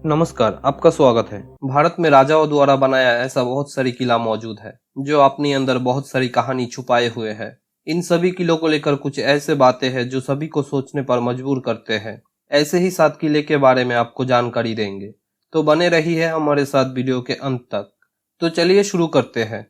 नमस्कार, आपका स्वागत है। भारत में राजाओं द्वारा बनाया ऐसा बहुत सारी किला मौजूद है जो अपने अंदर बहुत सारी कहानी छुपाए हुए है। इन सभी किलों को लेकर कुछ ऐसे बातें हैं जो सभी को सोचने पर मजबूर करते हैं। ऐसे ही 7 किले के बारे में आपको जानकारी देंगे, तो बने रही है हमारे साथ वीडियो के अंत तक। तो चलिए शुरू करते हैं।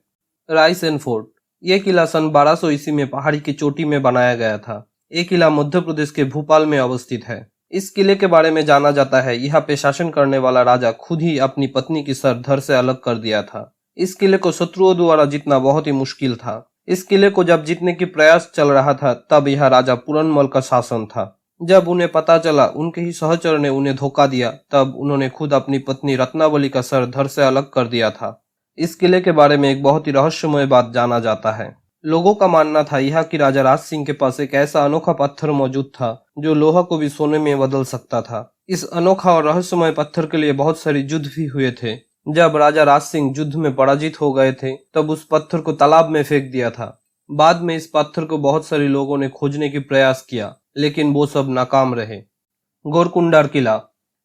रायसेन फोर्ट। ये किला सन 1200 ईस्वी में पहाड़ी की चोटी में बनाया गया था। ये किला मध्य प्रदेश के भोपाल में अवस्थित है। इस किले के बारे में जाना जाता है, यहाँ पे शासन करने वाला राजा खुद ही अपनी पत्नी की सर धड़ से अलग कर दिया था। इस किले को शत्रुओं द्वारा जीतना बहुत ही मुश्किल था। इस किले को जब जीतने की प्रयास चल रहा था तब यह राजा पूरनमल का शासन था। जब उन्हें पता चला उनके ही सहचर ने उन्हें धोखा दिया, तब उन्होंने खुद अपनी पत्नी रत्नावली का सर धड़ से अलग कर दिया था। इस किले के बारे में एक बहुत ही रहस्यमय बात जाना जाता है। लोगों का मानना था यह कि राजा राज सिंह के पास एक ऐसा अनोखा पत्थर मौजूद था जो लोहा को भी सोने में बदल सकता था। इस अनोखा और रहस्यमय पत्थर के लिए बहुत सारे युद्ध भी हुए थे। जब राजा राज सिंह युद्ध में पराजित हो गए थे तब उस पत्थर को तालाब में फेंक दिया था। बाद में इस पत्थर को बहुत सारे लोगों ने खोजने की प्रयास किया, लेकिन वो सब नाकाम रहे। गोरकुंडार किला।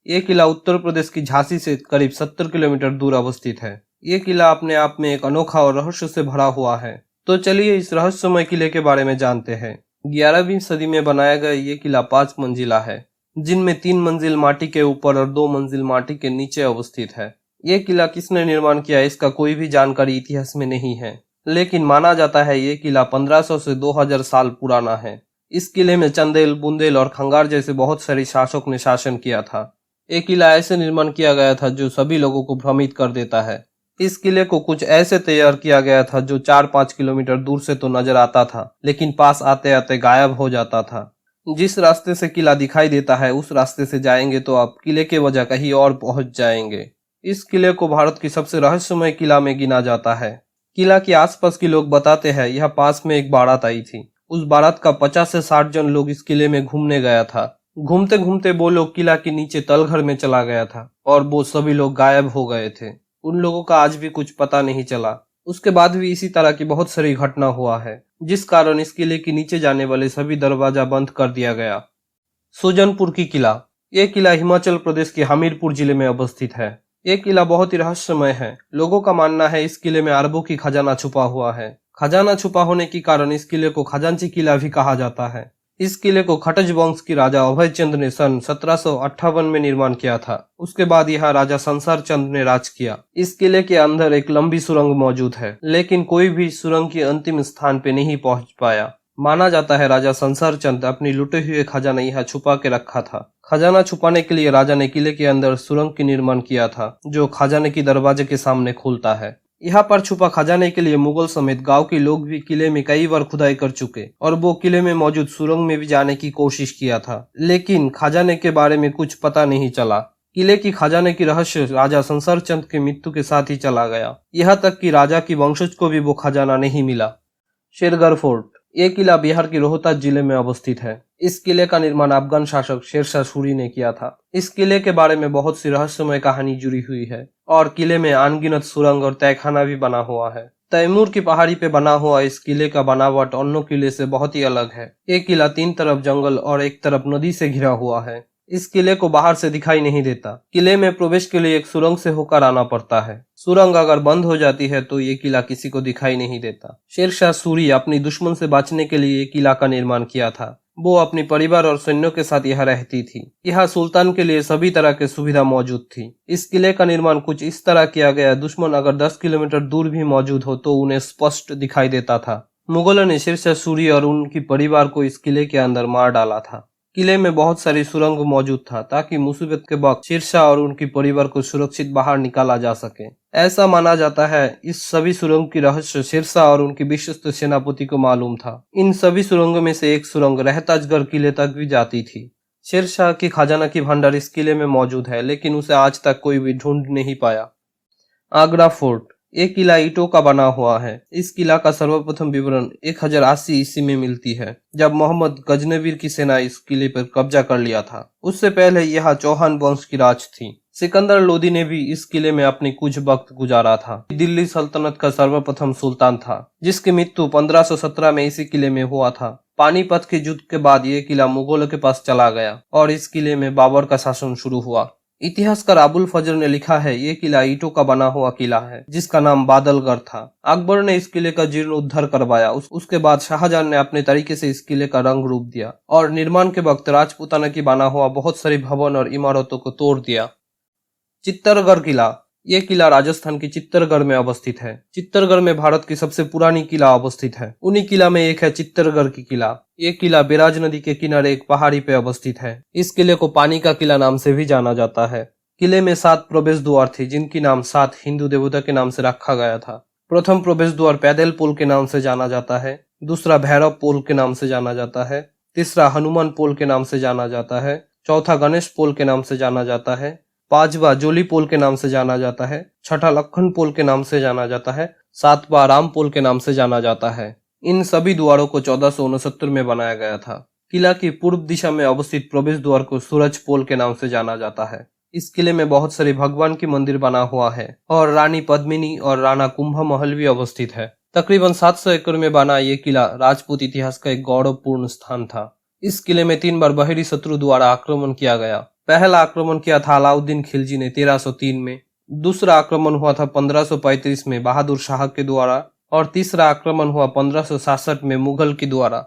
ये किला उत्तर प्रदेश की झांसी से करीब 70 किलोमीटर दूर अवस्थित है। ये किला अपने आप में एक अनोखा और रहस्य से भरा हुआ है। तो चलिए इस रहस्यमय किले के बारे में जानते हैं। 11वीं सदी में बनाया गया ये किला 5 मंजिला है, जिनमें 3 मंजिल माटी के ऊपर और 2 मंजिल माटी के नीचे अवस्थित है। ये किला किसने निर्माण किया इसका कोई भी जानकारी इतिहास में नहीं है, लेकिन माना जाता है ये किला 1500 से 2000 साल पुराना है। इस किले में चंदेल, बुंदेल और खंगार जैसे बहुत सारे शासक ने शासन किया था। ये किला ऐसे निर्माण किया गया था जो सभी लोगों को भ्रमित कर देता है। इस किले को कुछ ऐसे तैयार किया गया था जो 4-5 किलोमीटर दूर से तो नजर आता था, लेकिन पास आते आते गायब हो जाता था। जिस रास्ते से किला दिखाई देता है उस रास्ते से जाएंगे तो आप किले के वजह कहीं और पहुंच जाएंगे। इस किले को भारत की सबसे रहस्यमय किला में गिना जाता है। किला के आसपास के लोग बताते हैं यह पास में एक बारात आई थी। उस बारात का 50 से 60 जन लोग इस किले में घूमने गया था। घूमते घूमते वो लोग किला के नीचे तलघर में चला गया था और वो सभी लोग गायब हो गए थे। उन लोगों का आज भी कुछ पता नहीं चला। उसके बाद भी इसी तरह की बहुत सारी घटना हुआ है, जिस कारण इस किले के नीचे जाने वाले सभी दरवाजा बंद कर दिया गया। सुजनपुर की किला। ये किला हिमाचल प्रदेश के हमीरपुर जिले में अवस्थित है। ये किला बहुत ही रहस्यमय है। लोगों का मानना है इस किले में अरबों की खजाना छुपा हुआ है। खजाना छुपा होने के कारण इस किले को खजांची किला भी कहा जाता है। इस किले को खटज वंश की राजा अभय चंद ने सन 1758 में निर्माण किया था। उसके बाद यह राजा संसार चंद ने राज किया। इस किले के अंदर एक लंबी सुरंग मौजूद है, लेकिन कोई भी सुरंग के अंतिम स्थान पे नहीं पहुंच पाया। माना जाता है राजा संसार चंद अपनी लुटे हुए खजाना यहाँ छुपा के रखा था। खजाना छुपाने के लिए राजा ने किले के अंदर सुरंग की निर्माण किया था, जो खजाने की दरवाजे के सामने खुलता है। यहाँ पर छुपा खजाने के लिए मुगल समेत गांव के लोग भी किले में कई बार खुदाई कर चुके और वो किले में मौजूद सुरंग में भी जाने की कोशिश किया था, लेकिन खजाने के बारे में कुछ पता नहीं चला। किले की खजाने की रहस्य राजा संसार चंद की मृत्यु के साथ ही चला गया। यहाँ तक कि राजा की वंशज को भी वो खजाना नहीं मिला। शेरगढ़ फोर्ट। ये किला बिहार के रोहतास जिले में अवस्थित है। इस किले का निर्माण अफगान शासक शेरशाह सूरी ने किया था। इस किले के बारे में बहुत सी रहस्यमय कहानी जुड़ी हुई है और किले में अनगिनत सुरंग और तहखाना भी बना हुआ है। तैमूर की पहाड़ी पे बना हुआ इस किले का बनावट अन्य किले से बहुत ही अलग है। ये किला 3 तरफ जंगल और एक तरफ नदी से घिरा हुआ है। इस किले को बाहर से दिखाई नहीं देता। किले में प्रवेश के लिए एक सुरंग से होकर आना पड़ता है। सुरंग अगर बंद हो जाती है तो ये किला किसी को दिखाई नहीं देता। शेरशाह सूरी अपनी दुश्मन से बचने के लिए ये किला का निर्माण किया था। वो अपने परिवार और सैन्यों के साथ यहाँ रहती थी। यहाँ सुल्तान के लिए सभी तरह की सुविधा मौजूद थी। इस किले का निर्माण कुछ इस तरह किया गया, दुश्मन अगर 10 किलोमीटर दूर भी मौजूद हो तो उन्हें स्पष्ट दिखाई देता था। मुगलों ने शेरशाह सूरी और उनकी परिवार को इस किले के अंदर मार डाला था। किले में बहुत सारी सुरंग मौजूद था ताकि मुसीबत के वक्त शेरशाह और उनके परिवार को सुरक्षित बाहर निकाला जा सके। ऐसा माना जाता है इस सभी सुरंग की रहस्य शेरशाह और उनके विश्वस्त सेनापति को मालूम था। इन सभी सुरंगों में से एक सुरंग रहताजगढ़ किले तक भी जाती थी। शेरशाह की खजाना की भंडार इस किले में मौजूद है, लेकिन उसे आज तक कोई भी ढूंढ नहीं पाया। आगरा फोर्ट। ये किला ईंटों का बना हुआ है। इस किला का सर्वप्रथम विवरण 1080 ईस्वी में मिलती है, जब मोहम्मद गजनवीर की सेना इस किले पर कब्जा कर लिया था। उससे पहले यह चौहान वंश की राज थी। सिकंदर लोदी ने भी इस किले में अपनी कुछ वक्त गुजारा था। दिल्ली सल्तनत का सर्वप्रथम सुल्तान था, जिसकी मृत्यु 1517 में इसी किले में हुआ था। पानीपत के युद्ध के बाद ये किला मुगलों के पास चला गया और इस किले में बाबर का शासन शुरू हुआ। इतिहासकार अबुल फजर ने लिखा है, ये किला ईंटों का बना हुआ किला है जिसका नाम बादलगढ़ था। अकबर ने इस किले का जीर्णोद्धार करवाया। उसके बाद शाहजहां ने अपने तरीके से इस किले का रंग रूप दिया और निर्माण के वक्त राजपूताना की बना हुआ बहुत सारी भवन और इमारतों को तोड़ दिया। चित्तरगढ़ किला, ये किला राजस्थान के चित्तरगढ़ में अवस्थित है। चित्तरगढ़ में भारत की सबसे पुरानी किला अवस्थित है। उन्हीं किला में एक है चित्तरगढ़ की किला। ये किला बैराज नदी के किनारे एक पहाड़ी पे अवस्थित है। इस किले को पानी का किला नाम से भी जाना जाता है। किले में 7 प्रवेश द्वार थे जिनकी नाम 7 हिंदू देवता के नाम से रखा गया था। प्रथम प्रवेश द्वार पैदल पोल के नाम से जाना जाता है, दूसरा भैरव पोल के नाम से जाना जाता है, तीसरा हनुमान पोल के नाम से जाना जाता है, चौथा गणेश पोल के नाम से जाना जाता है, पांचवा जोली पोल के नाम से जाना जाता है, छठा लखन पोल के नाम से जाना जाता है, सातवां राम पोल के नाम से जाना जाता है। इन सभी द्वारों को 1469 में बनाया गया था। किला की पूर्व दिशा में अवस्थित प्रवेश द्वार को सूरज पोल के नाम से जाना जाता है। इस किले में बहुत सारे भगवान की मंदिर बना हुआ है और रानी पद्मिनी और राणा कुंभा महल भी अवस्थित है। तकरीबन 700 एकड़ में बना ये किला राजपूत इतिहास का एक गौरवपूर्ण स्थान था। इस किले में 3 बार बाहरी शत्रु द्वारा आक्रमण किया गया। पहला आक्रमण किया था अलाउद्दीन खिलजी ने 1303 में, दूसरा आक्रमण हुआ था 1535 में बहादुर शाह के द्वारा और तीसरा आक्रमण हुआ 1566 में मुगल के द्वारा।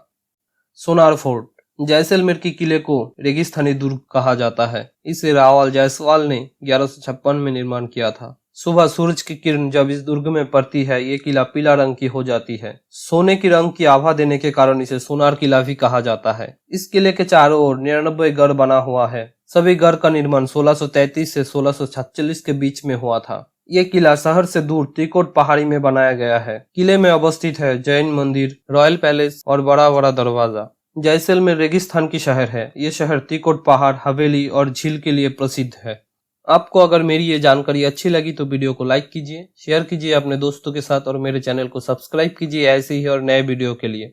सोनार फोर्ट, जैसलमेर की किले को रेगिस्तानी दुर्ग कहा जाता है। इसे रावल जायसवाल ने 1156 में निर्माण किया था। सुबह सूरज की किरण जब इस दुर्ग में पड़ती है, ये किला पीला रंग की हो जाती है। सोने की रंग की आभा देने के कारण इसे सोनार किला भी कहा जाता है। इस किले के चारों ओर 99 गढ़ बना हुआ है। सभी गढ़ का निर्माण 1633 से 1646 के बीच में हुआ था। ये किला शहर से दूर त्रिकोट पहाड़ी में बनाया गया है। किले में अवस्थित है जैन मंदिर, रॉयल पैलेस और बड़ा बड़ा दरवाजा। जैसलमेर रेगिस्तान की शहर है। ये शहर त्रिकोट पहाड़, हवेली और झील के लिए प्रसिद्ध है। आपको अगर मेरी ये जानकारी अच्छी लगी तो वीडियो को लाइक कीजिए, शेयर कीजिए अपने दोस्तों के साथ और मेरे चैनल को सब्सक्राइब कीजिए ऐसे ही और नए वीडियो के लिए।